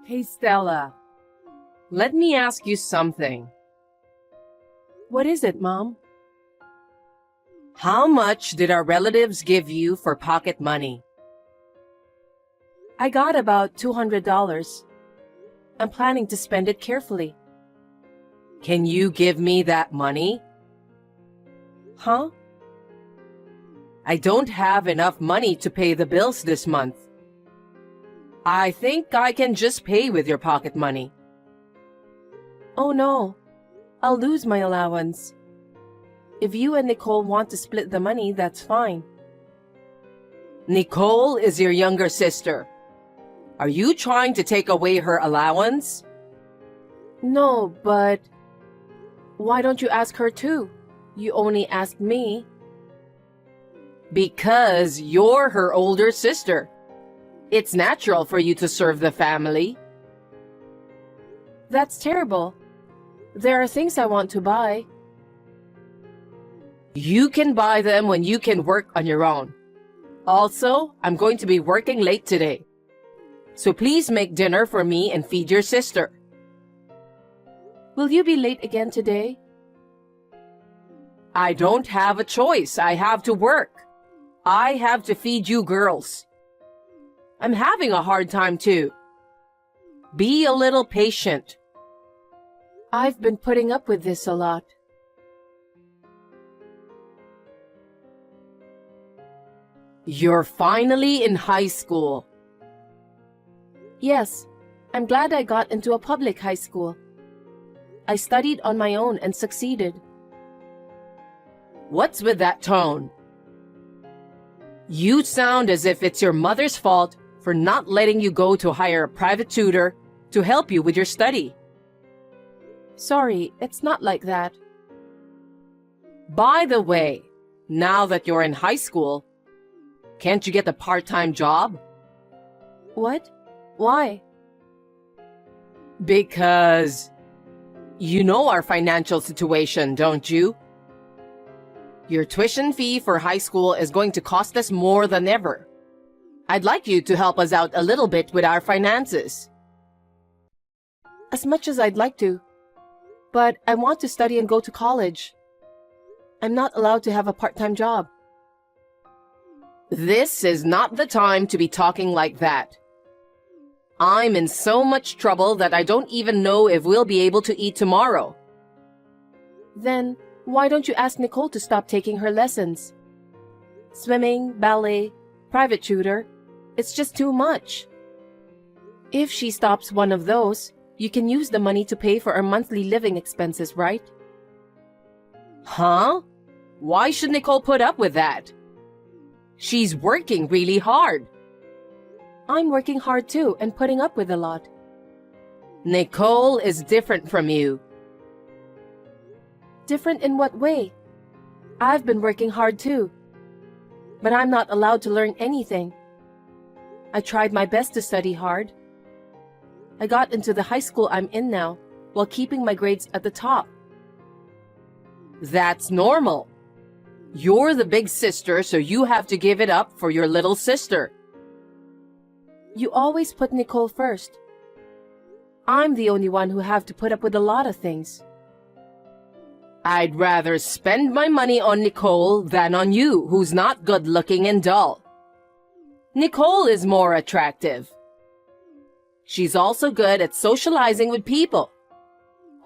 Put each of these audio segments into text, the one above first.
Hey Stella, let me ask you something. What is it, Mom? How much did our relatives give you for pocket money? I got about $200. I'm planning to spend it carefully. Can you give me that money? Huh? I don't have enough money to pay the bills this month. I think I can just pay with your pocket money. Oh no, I'll lose my allowance. If you and Nicole want to split the money, that's fine. Nicole is your younger sister. Are you trying to take away her allowance? No, but why don't you ask her too? You only asked me. Because you're her older sister. It's natural for you to serve the family. That's terrible. There are things I want to buy. You can buy them when you can work on your own. Also, I'm going to be working late today. So please make dinner for me and feed your sister. Will you be late again today? I don't have a choice. I have to work. I have to feed you girls. I'm having a hard time too. Be a little patient. I've been putting up with this a lot. You're finally in high school. Yes, I'm glad I got into a public high school. I studied on my own and succeeded. What's with that tone? You sound as if it's your mother's fault for not letting you go to hire a private tutor to help you with your study. Sorry, it's not like that. By the way, now that you're in high school, can't you get a part-time job? What? Why? Because you know our financial situation, don't you? Your tuition fee for high school is going to cost us more than ever. I'd like you to help us out a little bit with our finances. As much as I'd like to. But I want to study and go to college. I'm not allowed to have a part-time job. This is not the time to be talking like that. I'm in so much trouble that I don't even know if we'll be able to eat tomorrow. Then, why don't you ask Nicole to stop taking her lessons? Swimming, ballet, private tutor, it's just too much. If she stops one of those, you can use the money to pay for our monthly living expenses, right? Huh? Why should Nicole put up with that? She's working really hard. I'm working hard too and putting up with a lot. Nicole is different from you. Different in what way? I've been working hard too. But I'm not allowed to learn anything. I tried my best to study hard. I got into the high school I'm in now while keeping my grades at the top. That's normal. You're the big sister, so you have to give it up for your little sister. You always put Nicole first. I'm the only one who have to put up with a lot of things. I'd rather spend my money on Nicole than on you, who's not good-looking and dull. Nicole is more attractive. She's also good at socializing with people.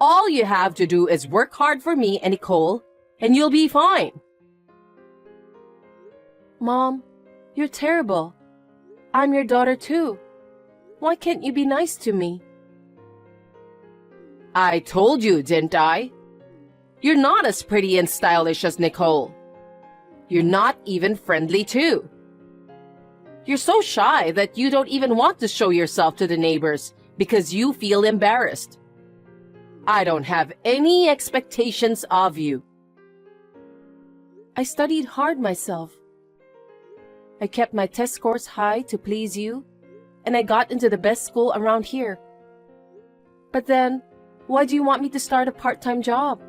All you have to do is work hard for me and Nicole, and you'll be fine. Mom, you're terrible. I'm your daughter too. Why can't you be nice to me? I told you, didn't I? You're not as pretty and stylish as Nicole. You're not even friendly too. You're so shy that you don't even want to show yourself to the neighbors because you feel embarrassed. I don't have any expectations of you. I studied hard myself. I kept my test scores high to please you, and I got into the best school around here. But then, why do you want me to start a part-time job?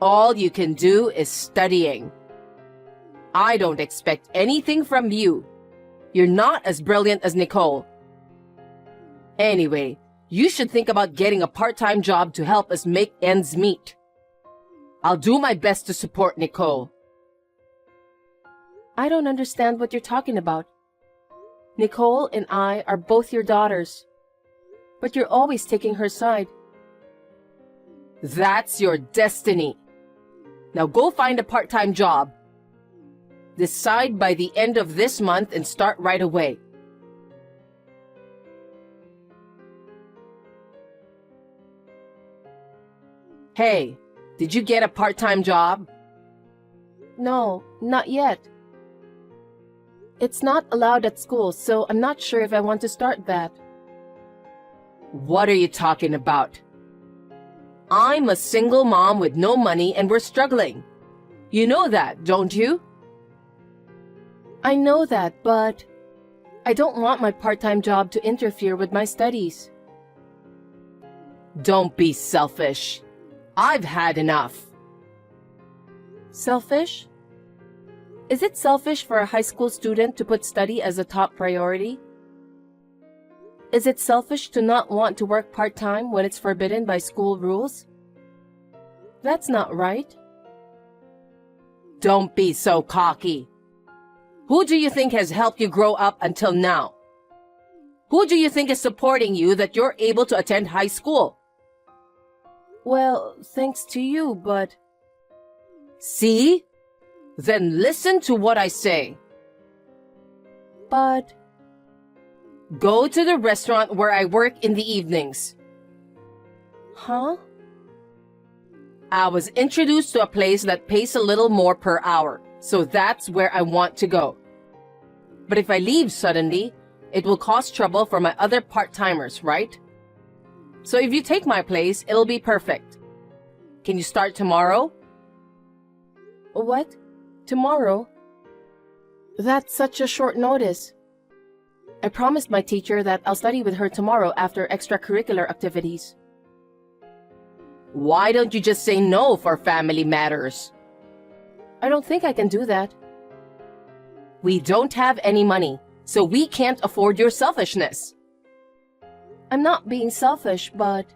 All you can do is studying. I don't expect anything from you. You're not as brilliant as Nicole. Anyway, you should think about getting a part-time job to help us make ends meet. I'll do my best to support Nicole. I don't understand what you're talking about. Nicole and I are both your daughters, but you're always taking her side. That's your destiny. Now go find a part-time job. Decide by the end of this month and start right away. Hey, did you get a part-time job? No, not yet. It's not allowed at school, so I'm not sure if I want to start that. What are you talking about? I'm a single mom with no money and we're struggling. You know that, don't you? I know that, but I don't want my part-time job to interfere with my studies. Don't be selfish. I've had enough. Selfish? Is it selfish for a high school student to put study as a top priority? Is it selfish to not want to work part-time when it's forbidden by school rules? That's not right. Don't be so cocky. Who do you think has helped you grow up until now? Who do you think is supporting you that you're able to attend high school? Well, thanks to you, but... See? Then listen to what I say. But... Go to the restaurant where I work in the evenings. Huh? I was introduced to a place that pays a little more per hour, so that's where I want to go. But if I leave suddenly, it will cause trouble for my other part-timers, right? So if you take my place, it'll be perfect. Can you start tomorrow? What? Tomorrow? That's such a short notice. I promised my teacher that I'll study with her tomorrow after extracurricular activities. Why don't you just say no for family matters? I don't think I can do that. We don't have any money, so we can't afford your selfishness. I'm not being selfish, but...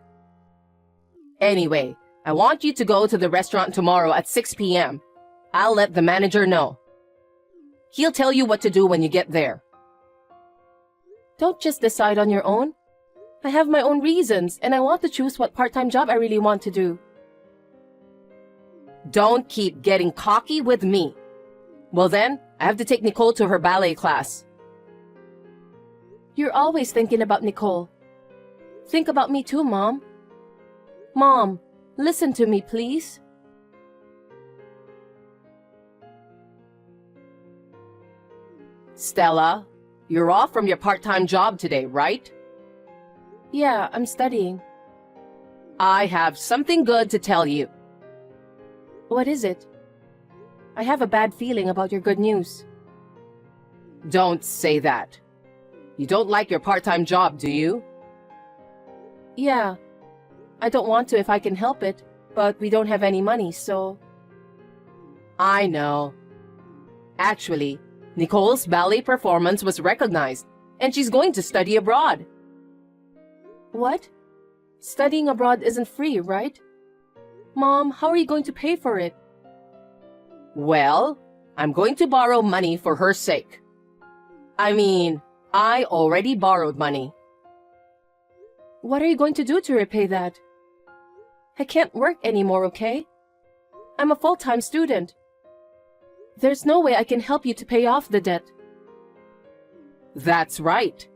Anyway, I want you to go to the restaurant tomorrow at 6 p.m. I'll let the manager know. He'll tell you what to do when you get there. Don't just decide on your own. I have my own reasons, and I want to choose what part-time job I really want to do. Don't keep getting cocky with me. Well then, I have to take Nicole to her ballet class. You're always thinking about Nicole. Think about me too, Mom. Mom, listen to me, please. Stella, you're off from your part-time job today, right? Yeah, I'm studying. I have something good to tell you. What is it? I have a bad feeling about your good news. Don't say that. You don't like your part-time job, do you? Yeah. I don't want to if I can help it, but we don't have any money, so... I know. Actually, Nicole's ballet performance was recognized, and she's going to study abroad. What? Studying abroad isn't free, right? Mom, how are you going to pay for it? Well, I'm going to borrow money for her sake. I mean, I already borrowed money. What are you going to do to repay that? I can't work anymore, okay? I'm a full-time student. There's no way I can help you to pay off the debt. That's right.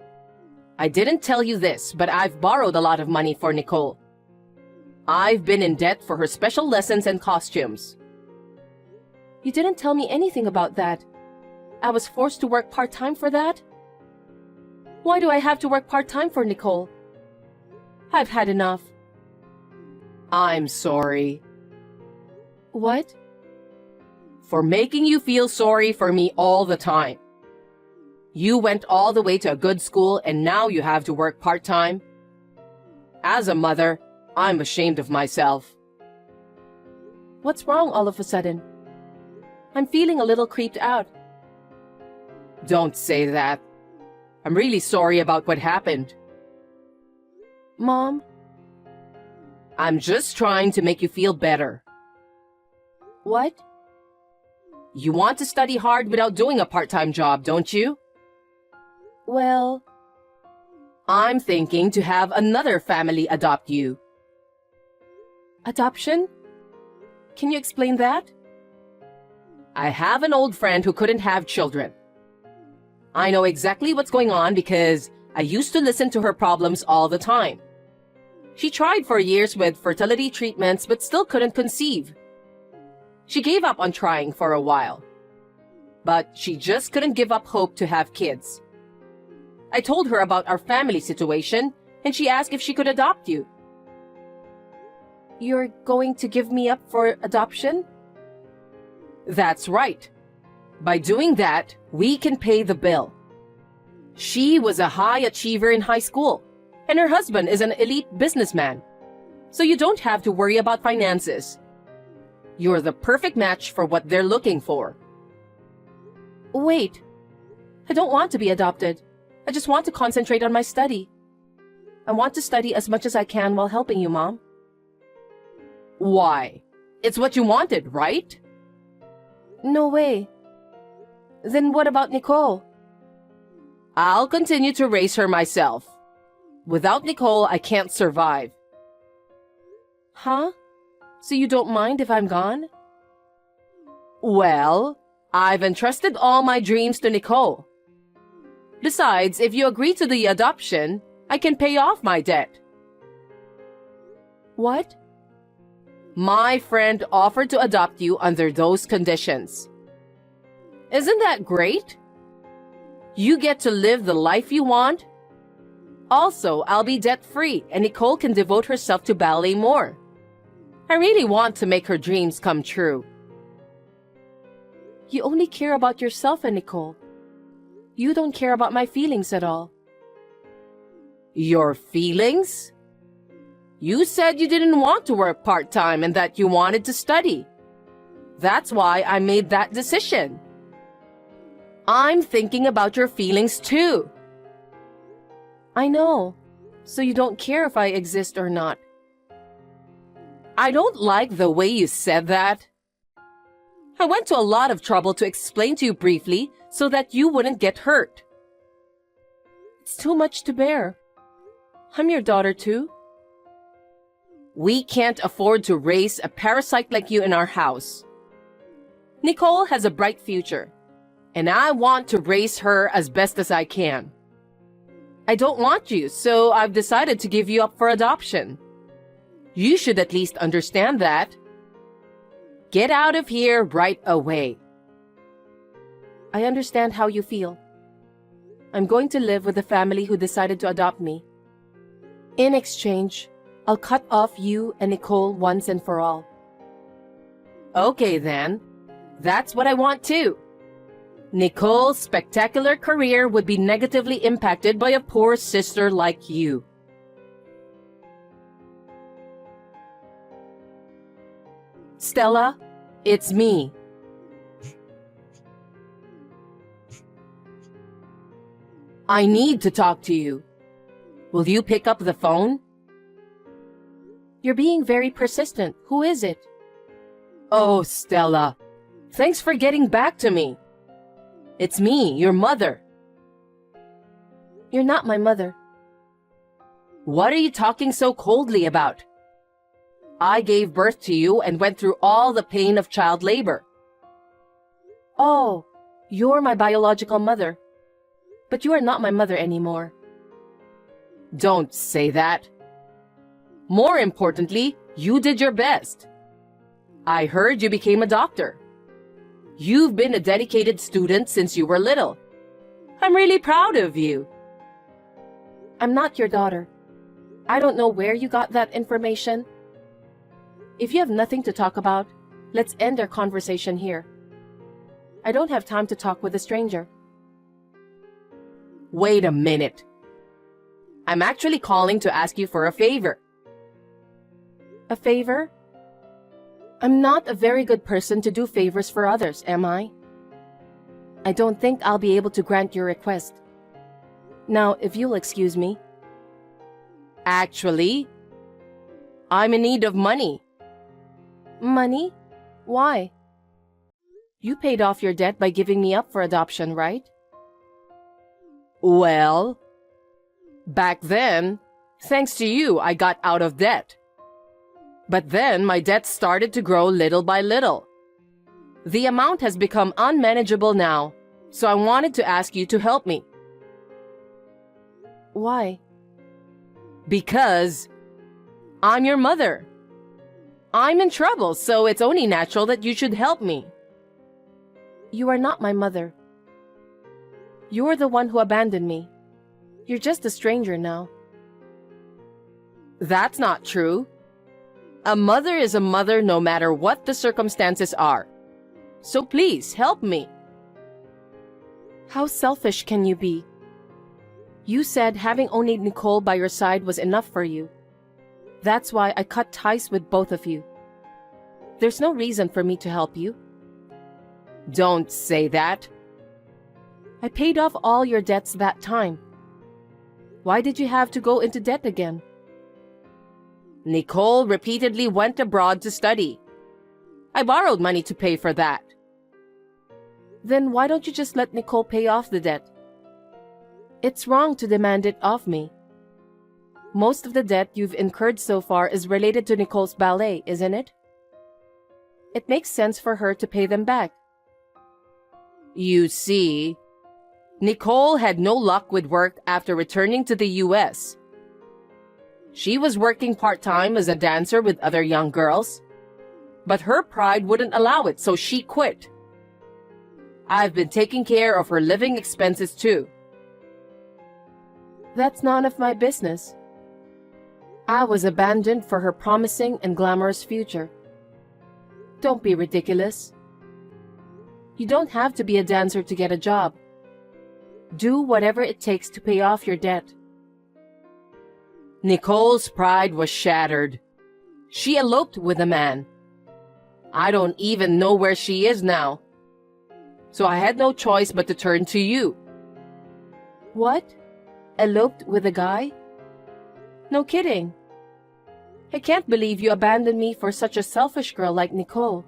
I didn't tell you this, but I've borrowed a lot of money for Nicole. I've been in debt for her special lessons and costumes. You didn't tell me anything about that. I was forced to work part-time for that? Why do I have to work part-time for Nicole? I've had enough. I'm sorry. What? For making you feel sorry for me all the time. You went all the way to a good school and now you have to work part-time. As a mother, I'm ashamed of myself. What's wrong all of a sudden? I'm feeling a little creeped out. Don't say that. I'm really sorry about what happened. Mom? I'm just trying to make you feel better. What? You want to study hard without doing a part-time job, don't you? Well, I'm thinking to have another family adopt you. adoption? Can you explain that? I have an old friend who couldn't have children. I know exactly what's going on because I used to listen to her problems all the time. She tried for years with fertility treatments but still couldn't conceive. She gave up on trying for a while. But she just couldn't give up hope to have kids. I told her about our family situation and she asked if she could adopt you. You're going to give me up for adoption? That's right. By doing that, we can pay the bill. She was a high achiever in high school, and her husband is an elite businessman. So you don't have to worry about finances. You're the perfect match for what they're looking for. Wait. I don't want to be adopted. I just want to concentrate on my study. I want to study as much as I can while helping you, Mom. Why? It's what you wanted, right? No way. Then what about Nicole? I'll continue to raise her myself. Without Nicole, I can't survive. Huh? So you don't mind if I'm gone? Well, I've entrusted all my dreams to Nicole. Besides, if you agree to the adoption, I can pay off my debt. What? My friend offered to adopt you under those conditions. Isn't that great? You get to live the life you want. Also, I'll be debt-free and Nicole can devote herself to ballet more. I really want to make her dreams come true. You only care about yourself and Nicole. You don't care about my feelings at all. Your feelings? You said you didn't want to work part-time and that you wanted to study. That's why I made that decision. I'm thinking about your feelings too. I know. So you don't care if I exist or not. I don't like the way you said that. I went to a lot of trouble to explain to you briefly so that you wouldn't get hurt. It's too much to bear. I'm your daughter too. We can't afford to raise a parasite like you in our house. Nicole has a bright future, and I want to raise her as best as I can. I don't want you, so I've decided to give you up for adoption. You should at least understand that. Get out of here right away. I understand how you feel. I'm going to live with the family who decided to adopt me. In exchange, I'll cut off you and Nicole once and for all. Okay then. That's what I want too. Nicole's spectacular career would be negatively impacted by a poor sister like you. Stella, it's me. I need to talk to you. Will you pick up the phone? You're being very persistent. Who is it? Oh, Stella. Thanks for getting back to me. It's me, your mother. You're not my mother. What are you talking so coldly about? I gave birth to you and went through all the pain of child labor. Oh, you're my biological mother. But you are not my mother anymore. Don't say that. More importantly, you did your best. I heard you became a doctor. You've been a dedicated student since you were little. I'm really proud of you. I'm not your daughter. I don't know where you got that information. If you have nothing to talk about, let's end our conversation here. I don't have time to talk with a stranger. Wait a minute. I'm actually calling to ask you for a favor. A favor? I'm not a very good person to do favors for others, am I? I don't think I'll be able to grant your request. Now, if you'll excuse me. Actually, I'm in need of money. Money? Why? You paid off your debt by giving me up for adoption, right? Well, back then, thanks to you, I got out of debt. But then my debt started to grow little by little. The amount has become unmanageable now, so I wanted to ask you to help me. Why? Because I'm your mother. I'm in trouble, so it's only natural that you should help me. You are not my mother. You're the one who abandoned me. You're just a stranger now. That's not true. A mother is a mother no matter what the circumstances are. So please, help me. How selfish can you be? You said having only Nicole by your side was enough for you. That's why I cut ties with both of you. There's no reason for me to help you. Don't say that. I paid off all your debts that time. Why did you have to go into debt again? Nicole repeatedly went abroad to study. I borrowed money to pay for that. Then why don't you just let Nicole pay off the debt? It's wrong to demand it of me. Most of the debt you've incurred so far is related to Nicole's ballet, isn't it? It makes sense for her to pay them back. You see, Nicole had no luck with work after returning to the US. She was working part-time as a dancer with other young girls, but her pride wouldn't allow it, so she quit. I've been taking care of her living expenses too. That's none of my business. I was abandoned for her promising and glamorous future. Don't be ridiculous. You don't have to be a dancer to get a job. Do whatever it takes to pay off your debt. Nicole's pride was shattered. She eloped with a man. I don't even know where she is now. So I had no choice but to turn to you. What? Eloped with a guy? No kidding. I can't believe you abandoned me for such a selfish girl like Nicole.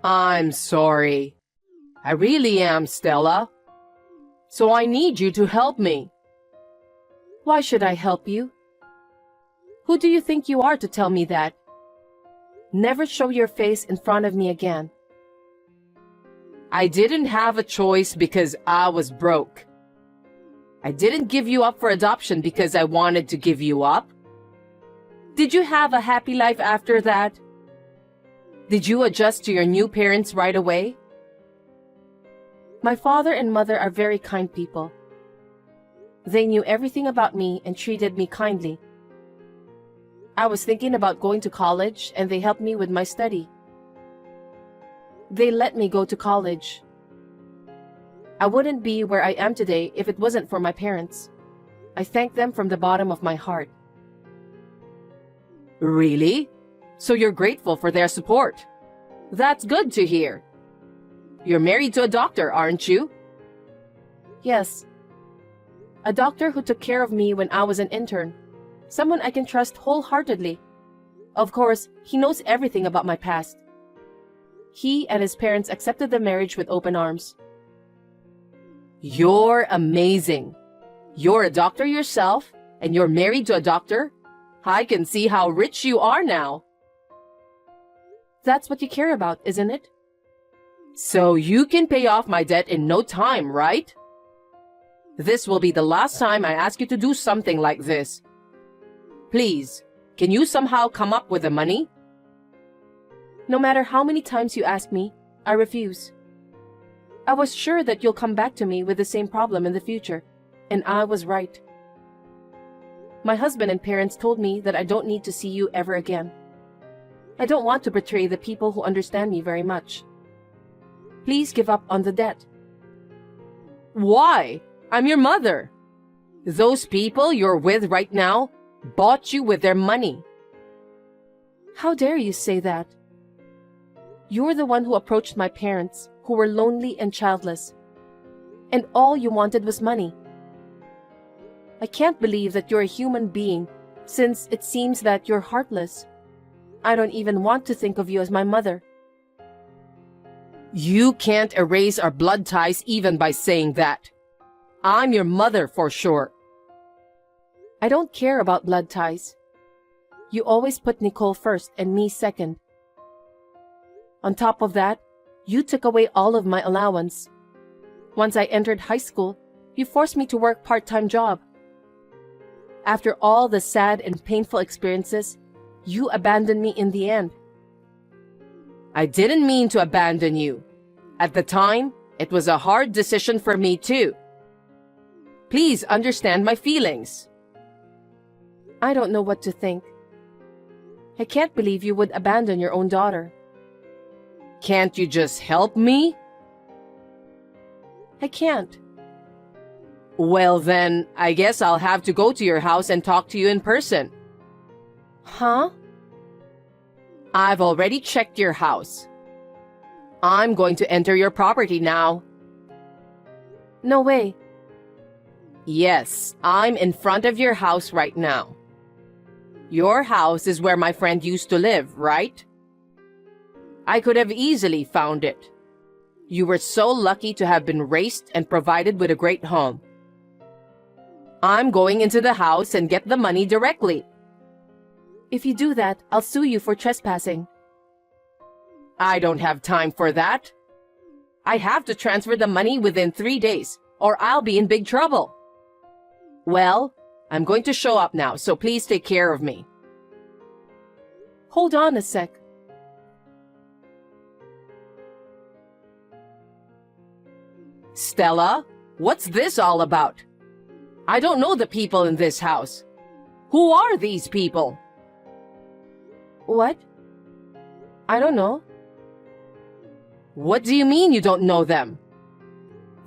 I'm sorry. I really am, Stella. So I need you to help me. Why should I help you? Who do you think you are to tell me that? Never show your face in front of me again. I didn't have a choice because I was broke. I didn't give you up for adoption because I wanted to give you up. Did you have a happy life after that? Did you adjust to your new parents right away? My father and mother are very kind people. They knew everything about me and treated me kindly. I was thinking about going to college and they helped me with my study. They let me go to college. I wouldn't be where I am today if it wasn't for my parents. I thank them from the bottom of my heart. Really? So you're grateful for their support. That's good to hear. You're married to a doctor, aren't you? Yes. A doctor who took care of me when I was an intern. Someone I can trust wholeheartedly. Of course, he knows everything about my past. He and his parents accepted the marriage with open arms. You're amazing. You're a doctor yourself, and you're married to a doctor? I can see how rich you are now. That's what you care about, isn't it? So you can pay off my debt in no time, right? This will be the last time I ask you to do something like this. Please, can you somehow come up with the money? No matter how many times you ask me, I refuse. I was sure that you'll come back to me with the same problem in the future, and I was right. My husband and parents told me that I don't need to see you ever again. I don't want to betray the people who understand me very much. Please give up on the debt. Why? I'm your mother. Those people you're with right now bought you with their money. How dare you say that? You're the one who approached my parents, who were lonely and childless. And all you wanted was money. I can't believe that you're a human being, since it seems that you're heartless. I don't even want to think of you as my mother. You can't erase our blood ties even by saying that. I'm your mother for sure. I don't care about blood ties. You always put Nicole first and me second. On top of that, you took away all of my allowance. Once I entered high school, you forced me to work part-time job. After all the sad and painful experiences, you abandoned me in the end. I didn't mean to abandon you. At the time, it was a hard decision for me too. Please understand my feelings. I don't know what to think. I can't believe you would abandon your own daughter. Can't you just help me? I can't. Well then, I guess I'll have to go to your house and talk to you in person. Huh? I've already checked your house. I'm going to enter your property now. No way. Yes, I'm in front of your house right now. Your house is where my friend used to live, right? I could have easily found it. You were so lucky to have been raised and provided with a great home. I'm going into the house and get the money directly. If you do that, I'll sue you for trespassing. I don't have time for that. I have to transfer the money within 3 days, or I'll be in big trouble. Well, I'm going to show up now, so please take care of me. Hold on a sec. Stella, what's this all about? I don't know the people in this house. Who are these people? What? I don't know. What do you mean you don't know them?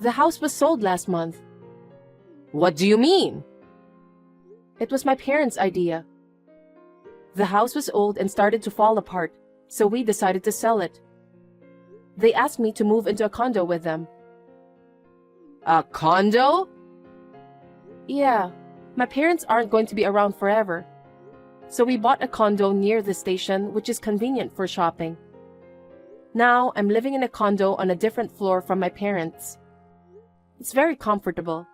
The house was sold last month. What do you mean? It was my parents' idea. The house was old and started to fall apart, so we decided to sell it. They asked me to move into a condo with them. A condo? Yeah, my parents aren't going to be around forever. So we bought a condo near the station, which is convenient for shopping. Now I'm living in a condo on a different floor from my parents. It's very comfortable.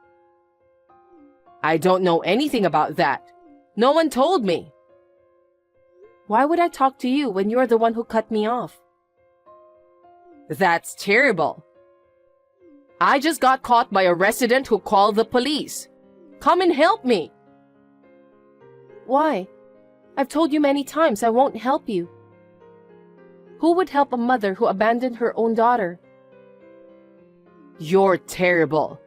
I don't know anything about that. No one told me. Why would I talk to you when you're the one who cut me off? That's terrible. I just got caught by a resident who called the police. Come and help me. Why? I've told you many times I won't help you. Who would help a mother who abandoned her own daughter? You're terrible.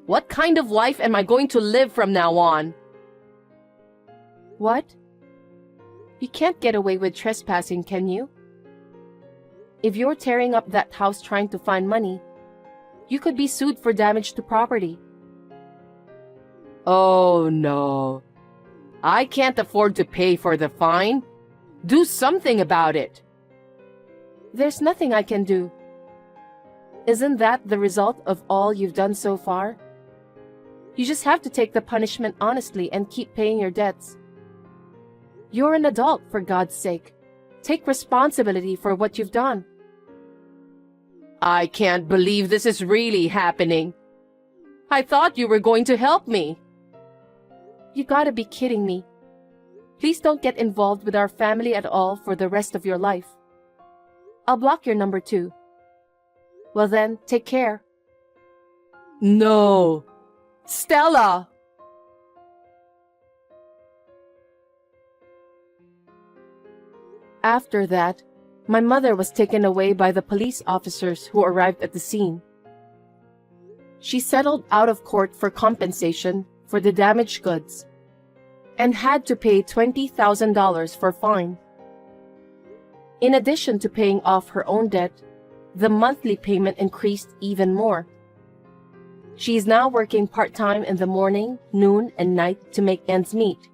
What kind of life am I going to live from now on? What? You can't get away with trespassing, can you? If you're tearing up that house trying to find money, you could be sued for damage to property. Oh no. I can't afford to pay for the fine. Do something about it. There's nothing I can do. Isn't that the result of all you've done so far? You just have to take the punishment honestly and keep paying your debts. You're an adult, for God's sake. Take responsibility for what you've done. I can't believe this is really happening. I thought you were going to help me. You gotta be kidding me. Please don't get involved with our family at all for the rest of your life. I'll block your number too. Well then, take care. No. Stella! After that, my mother was taken away by the police officers who arrived at the scene. She settled out of court for compensation for the damaged goods and had to pay $20,000 for fine. In addition to paying off her own debt, the monthly payment increased even more. She is now working part-time in the morning, noon, and night to make ends meet.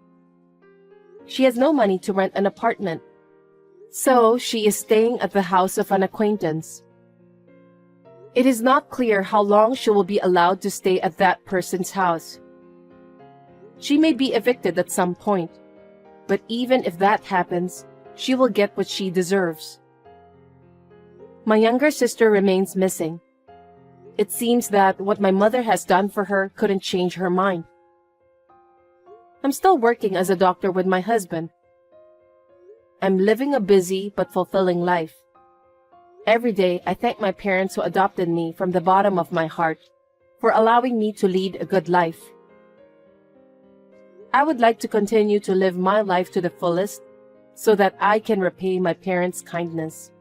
She has no money to rent an apartment, so she is staying at the house of an acquaintance. It is not clear how long she will be allowed to stay at that person's house. She may be evicted at some point, but even if that happens, she will get what she deserves. My younger sister remains missing. It seems that what my mother has done for her couldn't change her mind. I'm still working as a doctor with my husband. I'm living a busy but fulfilling life. Every day, I thank my parents who adopted me from the bottom of my heart for allowing me to lead a good life. I would like to continue to live my life to the fullest so that I can repay my parents' kindness.